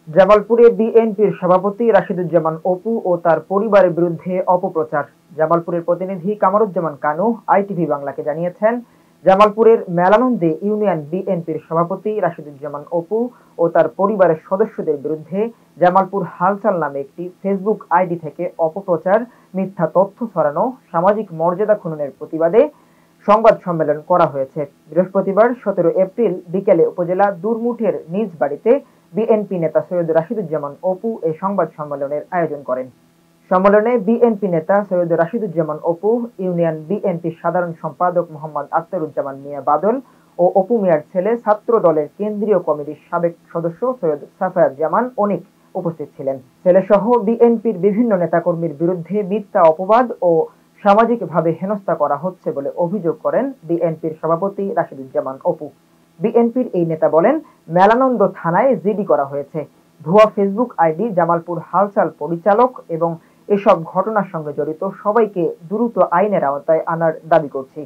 জামালপুরে বিএনপির সভাপতি রাশিদুজ্জামান অপু ও তার পরিবারের বিরুদ্ধে অপপ্রচার। জামালপুরের প্রতিনিধি কামরুজ্জামান কানু আইটিভি বাংলাকে জানিয়েছেন, জামালপুরের মেলানন্দে ইউনিয়ন বিএনপির সভাপতি রাশিদুজ্জামান অপু ও তার পরিবারের সদস্যদের বিরুদ্ধে জামালপুর হালচাল নামে একটি ফেসবুক আইডি থেকে অপপ্রচার, মিথ্যা তথ্য ছড়ানো, সামাজিক মর্যাদা খননের প্রতিবাদে সংবাদ সম্মেলন করা হয়েছে। বৃহস্পতিবার ১৭ এপ্রিল বিকেলে উপজেলা দুরমুঠের নিজ বাড়িতে বিএনপি নেতা সৈয়দ রাশিদুজ্জামান অপু এই সংবাদ সম্মেলনের আয়োজন করেন। সম্মেলনে বিএনপি নেতা সৈয়দ রাশিদুজ্জামান অপু, ইউনিয়ন বিএনপির সাধারণ সম্পাদক মোহাম্মদ আখতারুজ্জামান মিয়া বাদল ও অপু মিয়ার ছেলে ছাত্র দলের কেন্দ্রীয় কমিটির সাবেক সদস্য সৈয়দ সাফায়াত জামান অনিক উপস্থিত ছিলেন। ছেলেসহ বিএনপির বিভিন্ন নেতাকর্মীর বিরুদ্ধে মিথ্যা অপবাদ ও সামাজিকভাবে হেনস্থা করা হচ্ছে বলে অভিযোগ করেন বিএনপির সভাপতি রাশিদুজ্জামান অপু। বিএনপির এই নেতা বলেন, মেলানন্দ থানায় জিডি করা হয়েছে। ভুয়া ফেসবুক আইডি জামালপুর হালচাল পরিচালক এবং এসব ঘটনার সঙ্গে জড়িত সবাইকে দ্রুত আইনের আওতায় আনার দাবি করছি।